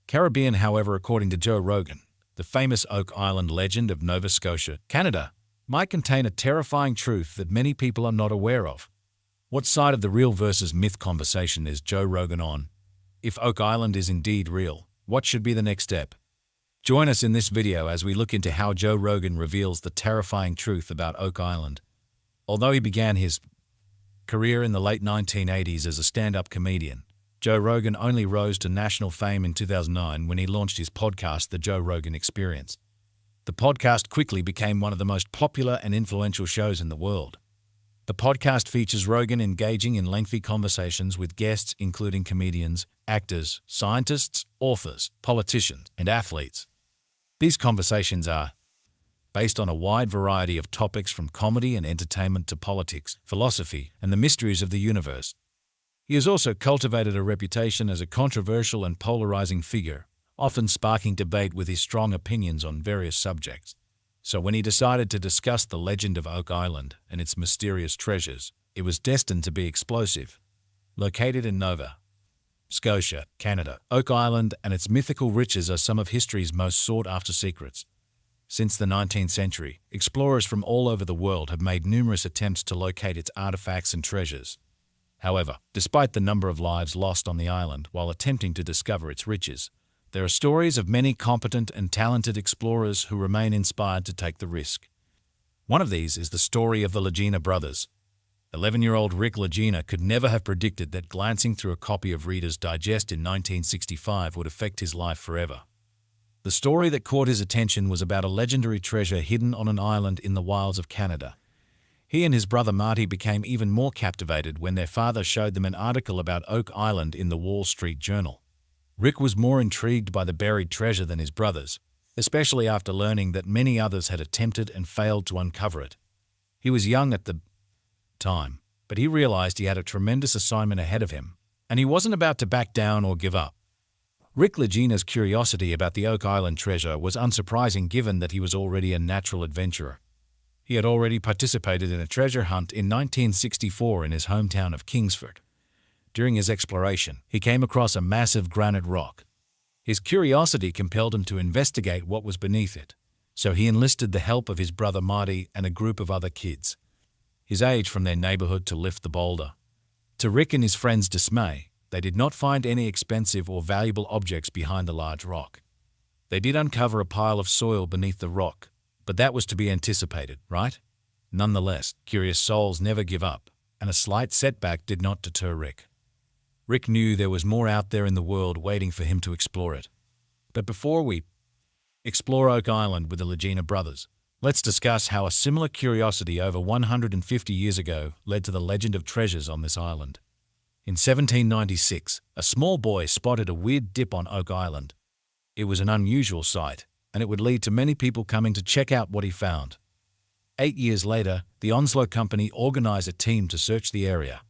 Caribbean, however, according to Joe Rogan, the famous Oak Island legend of Nova Scotia, Canada, might contain a terrifying truth that many people are not aware of. What side of the real versus myth conversation is Joe Rogan on? If Oak Island is indeed real, what should be the next step? Join us in this video as we look into how Joe Rogan reveals the terrifying truth about Oak Island. Although he began his career in the late 1980s as a stand-up comedian, Joe Rogan only rose to national fame in 2009 when he launched his podcast, The Joe Rogan Experience. The podcast quickly became one of the most popular and influential shows in the world. The podcast features Rogan engaging in lengthy conversations with guests including comedians, actors, scientists, authors, politicians, and athletes. These conversations are based on a wide variety of topics from comedy and entertainment to politics, philosophy, and the mysteries of the universe. He has also cultivated a reputation as a controversial and polarizing figure, often sparking debate with his strong opinions on various subjects. So when he decided to discuss the legend of Oak Island and its mysterious treasures, it was destined to be explosive. Located in Nova Scotia, Canada, Oak Island and its mythical riches are some of history's most sought-after secrets. Since the 19th century, explorers from all over the world have made numerous attempts to locate its artifacts and treasures. However, despite the number of lives lost on the island while attempting to discover its riches, there are stories of many competent and talented explorers who remain inspired to take the risk. One of these is the story of the Lagina brothers. 11-year-old Rick Lagina could never have predicted that glancing through a copy of Reader's Digest in 1965 would affect his life forever. The story that caught his attention was about a legendary treasure hidden on an island in the wilds of Canada. He and his brother Marty became even more captivated when their father showed them an article about Oak Island in the Wall Street Journal. Rick was more intrigued by the buried treasure than his brothers, especially after learning that many others had attempted and failed to uncover it. He was young at the time, but he realized he had a tremendous assignment ahead of him, and he wasn't about to back down or give up. Rick Lagina's curiosity about the Oak Island treasure was unsurprising given that he was already a natural adventurer. He had already participated in a treasure hunt in 1964 in his hometown of Kingsford. During his exploration, he came across a massive granite rock. His curiosity compelled him to investigate what was beneath it, so he enlisted the help of his brother Marty and a group of other kids, his age from their neighborhood, to lift the boulder. To Rick and his friends' dismay, they did not find any expensive or valuable objects behind the large rock. They did uncover a pile of soil beneath the rock, but that was to be anticipated, right? Nonetheless, curious souls never give up, and a slight setback did not deter Rick. Rick knew there was more out there in the world waiting for him to explore it. But before we explore Oak Island with the Lagina brothers, let's discuss how a similar curiosity over 150 years ago led to the legend of treasures on this island. In 1796, a small boy spotted a weird dip on Oak Island. It was an unusual sight, and it would lead to many people coming to check out what he found. 8 years later, the Onslow Company organized a team to search the area.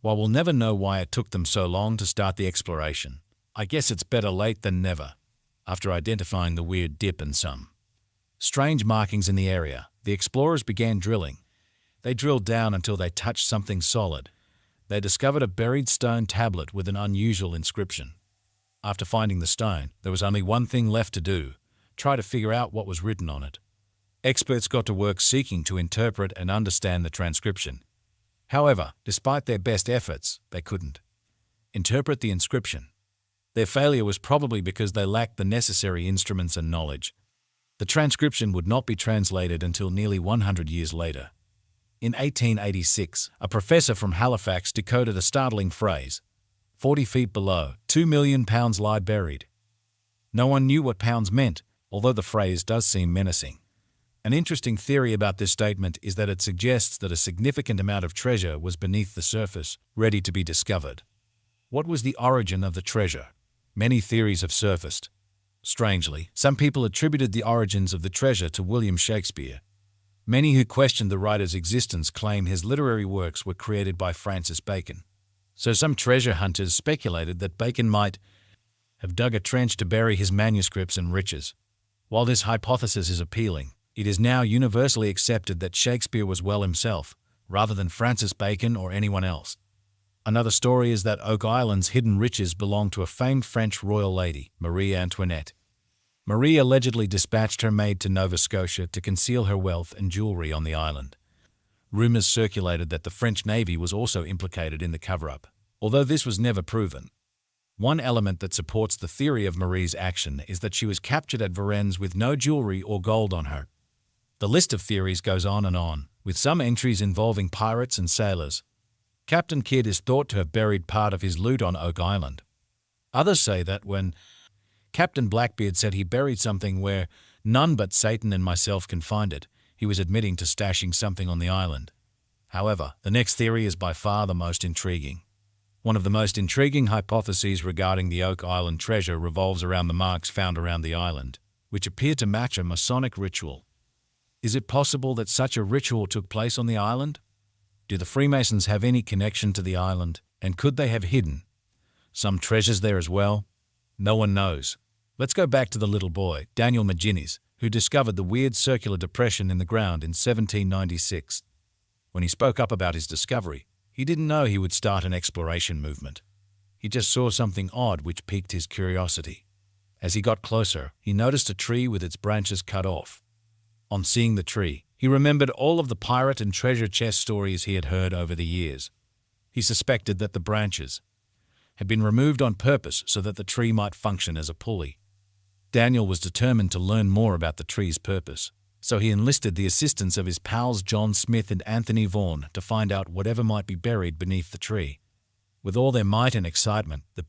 While we'll never know why it took them so long to start the exploration, I guess it's better late than never. After identifying the weird dip and some strange markings in the area, the explorers began drilling. They drilled down until they touched something solid. They discovered a buried stone tablet with an unusual inscription. After finding the stone, there was only one thing left to do: try to figure out what was written on it. Experts got to work seeking to interpret and understand the transcription. However, despite their best efforts, they couldn't interpret the inscription. Their failure was probably because they lacked the necessary instruments and knowledge. The transcription would not be translated until nearly 100 years later. In 1886, a professor from Halifax decoded a startling phrase: 40 feet below, 2 million pounds lie buried. No one knew what pounds meant, although the phrase does seem menacing. An interesting theory about this statement is that it suggests that a significant amount of treasure was beneath the surface, ready to be discovered. What was the origin of the treasure? Many theories have surfaced. Strangely, some people attributed the origins of the treasure to William Shakespeare. Many who questioned the writer's existence claim his literary works were created by Francis Bacon. So some treasure hunters speculated that Bacon might have dug a trench to bury his manuscripts and riches. While this hypothesis is appealing, it is now universally accepted that Shakespeare was well himself, rather than Francis Bacon or anyone else. Another story is that Oak Island's hidden riches belonged to a famed French royal lady, Marie Antoinette. Marie allegedly dispatched her maid to Nova Scotia to conceal her wealth and jewelry on the island. Rumors circulated that the French Navy was also implicated in the cover-up, although this was never proven. One element that supports the theory of Marie's action is that she was captured at Varennes with no jewelry or gold on her. The list of theories goes on, with some entries involving pirates and sailors. Captain Kidd is thought to have buried part of his loot on Oak Island. Others say that when Captain Blackbeard said he buried something where none but Satan and myself can find it, he was admitting to stashing something on the island. However, the next theory is by far the most intriguing. One of the most intriguing hypotheses regarding the Oak Island treasure revolves around the marks found around the island, which appear to match a Masonic ritual. Is it possible that such a ritual took place on the island? Do the Freemasons have any connection to the island, and could they have hidden some treasures there as well? No one knows. Let's go back to the little boy, Daniel McGinnis, who discovered the weird circular depression in the ground in 1796. When he spoke up about his discovery, he didn't know he would start an exploration movement. He just saw something odd which piqued his curiosity. As he got closer, he noticed a tree with its branches cut off. On seeing the tree, he remembered all of the pirate and treasure chest stories he had heard over the years. He suspected that the branches had been removed on purpose so that the tree might function as a pulley. Daniel was determined to learn more about the tree's purpose, so he enlisted the assistance of his pals John Smith and Anthony Vaughan to find out whatever might be buried beneath the tree. With all their might and excitement, the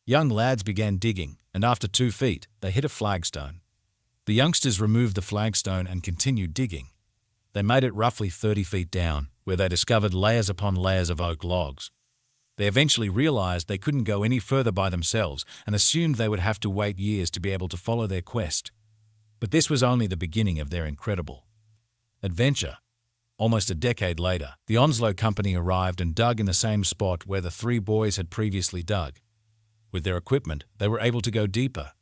young lads began digging, and after 2 feet, they hit a flagstone. The youngsters removed the flagstone and continued digging. They made it roughly 30 feet down, where they discovered layers upon layers of oak logs. They eventually realized they couldn't go any further by themselves and assumed they would have to wait years to be able to follow their quest. But this was only the beginning of their incredible adventure. Almost a decade later, the Onslow Company arrived and dug in the same spot where the 3 boys had previously dug. With their equipment, they were able to go deeper.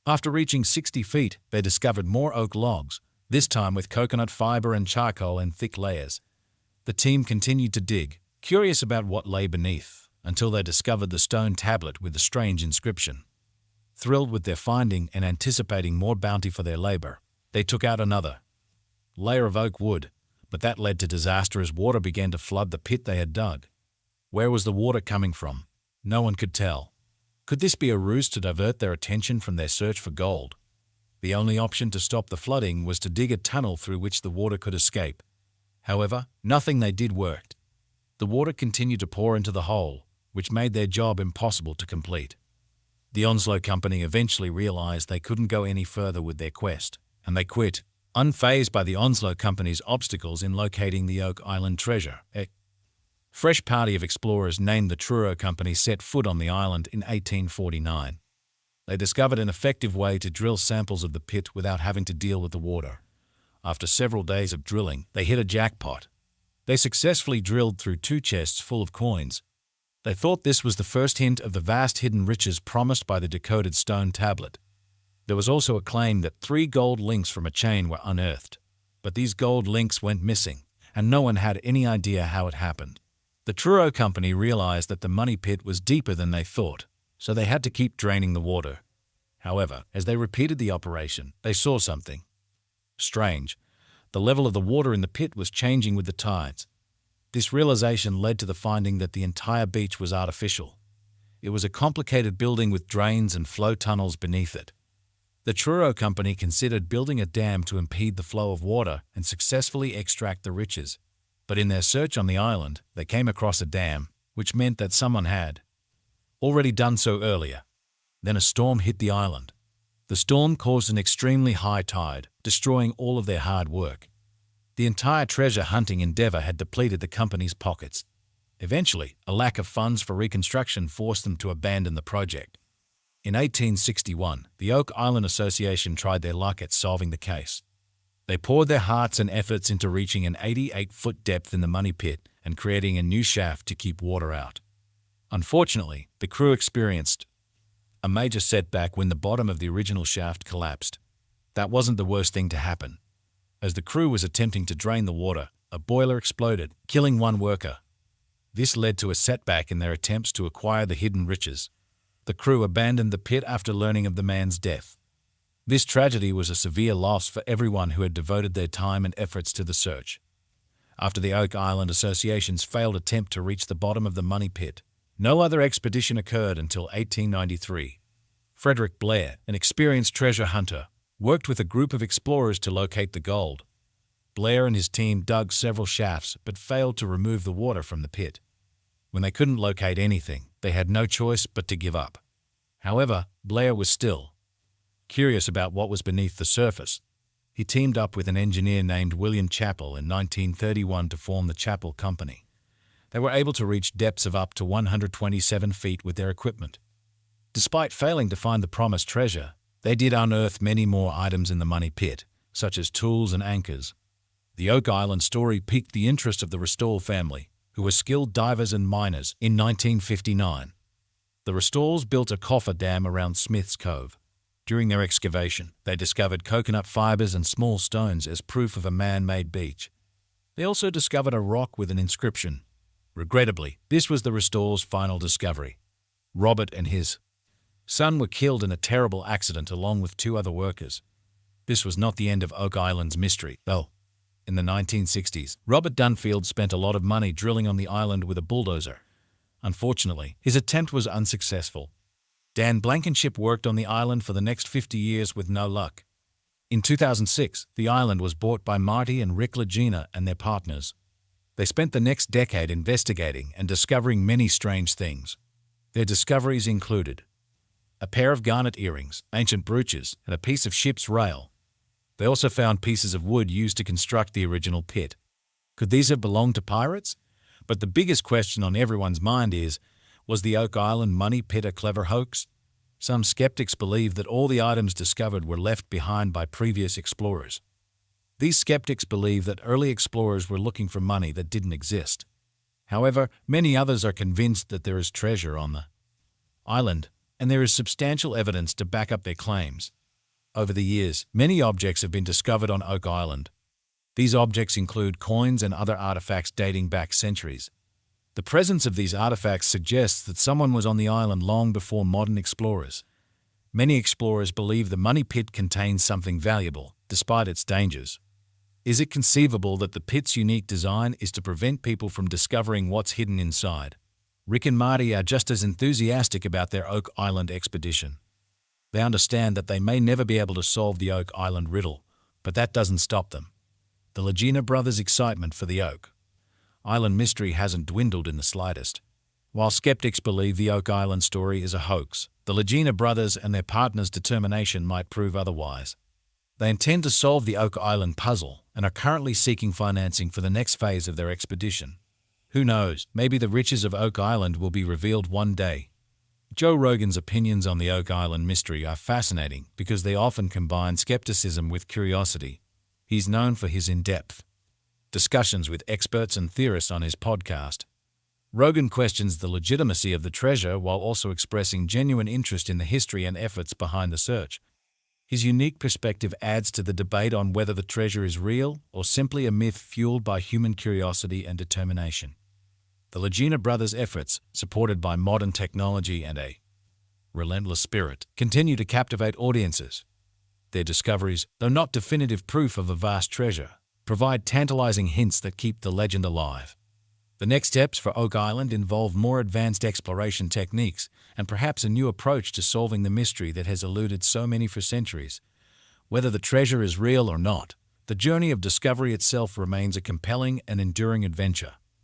After reaching 60 feet, they discovered more oak logs, this time with coconut fiber and charcoal in thick layers. The team continued to dig, curious about what lay beneath, until they discovered the stone tablet with the strange inscription. Thrilled with their finding and anticipating more bounty for their labor, they took out another layer of oak wood, but that led to disaster as water began to flood the pit they had dug. Where was the water coming from? No one could tell. Could this be a ruse to divert their attention from their search for gold? The only option to stop the flooding was to dig a tunnel through which the water could escape. However, nothing they did worked. The water continued to pour into the hole, which made their job impossible to complete. The Onslow Company eventually realized they couldn't go any further with their quest, and they quit, unfazed by the Onslow Company's obstacles in locating the Oak Island treasure. A fresh party of explorers named the Truro Company set foot on the island in 1849. They discovered an effective way to drill samples of the pit without having to deal with the water. After several days of drilling, they hit a jackpot. They successfully drilled through 2 chests full of coins. They thought this was the first hint of the vast hidden riches promised by the decoded stone tablet. There was also a claim that 3 gold links from a chain were unearthed, but these gold links went missing, and no one had any idea how it happened. The Truro Company realized that the money pit was deeper than they thought, so they had to keep draining the water. However, as they repeated the operation, they saw something strange. The level of the water in the pit was changing with the tides. This realization led to the finding that the entire beach was artificial. It was a complicated building with drains and flow tunnels beneath it. The Truro Company considered building a dam to impede the flow of water and successfully extract the riches. But in their search on the island, they came across a dam, which meant that someone had already done so earlier. Then a storm hit the island. The storm caused an extremely high tide, destroying all of their hard work. The entire treasure hunting endeavor had depleted the company's pockets. Eventually, a lack of funds for reconstruction forced them to abandon the project. In 1861, the Oak Island Association tried their luck at solving the case. They poured their hearts and efforts into reaching an 88-foot depth in the money pit and creating a new shaft to keep water out. Unfortunately, the crew experienced a major setback when the bottom of the original shaft collapsed. That wasn't the worst thing to happen. As the crew was attempting to drain the water, a boiler exploded, killing 1 worker. This led to a setback in their attempts to acquire the hidden riches. The crew abandoned the pit after learning of the man's death. This tragedy was a severe loss for everyone who had devoted their time and efforts to the search. After the Oak Island Association's failed attempt to reach the bottom of the money pit, no other expedition occurred until 1893. Frederick Blair, an experienced treasure hunter, worked with a group of explorers to locate the gold. Blair and his team dug several shafts but failed to remove the water from the pit. When they couldn't locate anything, they had no choice but to give up. However, Blair was still curious about what was beneath the surface. He teamed up with an engineer named William Chappell in 1931 to form the Chappell Company. They were able to reach depths of up to 127 feet with their equipment. Despite failing to find the promised treasure, they did unearth many more items in the money pit, such as tools and anchors. The Oak Island story piqued the interest of the Restall family, who were skilled divers and miners, in 1959. The Restalls built a coffer dam around Smith's Cove. During their excavation, they discovered coconut fibers and small stones as proof of a man-made beach. They also discovered a rock with an inscription. Regrettably, this was the Restalls' final discovery. Robert and his son were killed in a terrible accident along with 2 other workers. This was not the end of Oak Island's mystery, though. In the 1960s, Robert Dunfield spent a lot of money drilling on the island with a bulldozer. Unfortunately, his attempt was unsuccessful. Dan Blankenship worked on the island for the next 50 years with no luck. In 2006, the island was bought by Marty and Rick Legina and their partners. They spent the next decade investigating and discovering many strange things. Their discoveries included a pair of garnet earrings, ancient brooches, and a piece of ship's rail. They also found pieces of wood used to construct the original pit. Could these have belonged to pirates? But the biggest question on everyone's mind is, was the Oak Island money pit a clever hoax? Some skeptics believe that all the items discovered were left behind by previous explorers. These skeptics believe that early explorers were looking for money that didn't exist. However, many others are convinced that there is treasure on the island, and there is substantial evidence to back up their claims. Over the years, many objects have been discovered on Oak Island. These objects include coins and other artifacts dating back centuries. The presence of these artifacts suggests that someone was on the island long before modern explorers. Many explorers believe the money pit contains something valuable, despite its dangers. Is it conceivable that the pit's unique design is to prevent people from discovering what's hidden inside? Rick and Marty are just as enthusiastic about their Oak Island expedition. They understand that they may never be able to solve the Oak Island riddle, but that doesn't stop them. The Legina brothers' excitement for the Oak Island mystery hasn't dwindled in the slightest. While skeptics believe the Oak Island story is a hoax, the Legina brothers and their partners' determination might prove otherwise. They intend to solve the Oak Island puzzle and are currently seeking financing for the next phase of their expedition. Who knows, maybe the riches of Oak Island will be revealed one day. Joe Rogan's opinions on the Oak Island mystery are fascinating because they often combine skepticism with curiosity. He's known for his in-depth discussions with experts and theorists on his podcast. Rogan questions the legitimacy of the treasure while also expressing genuine interest in the history and efforts behind the search. His unique perspective adds to the debate on whether the treasure is real or simply a myth fueled by human curiosity and determination. The Legina brothers' efforts, supported by modern technology and a relentless spirit, continue to captivate audiences. Their discoveries, though not definitive proof of a vast treasure, provide tantalizing hints that keep the legend alive. The next steps for Oak Island involve more advanced exploration techniques and perhaps a new approach to solving the mystery that has eluded so many for centuries. Whether the treasure is real or not, the journey of discovery itself remains a compelling and enduring adventure.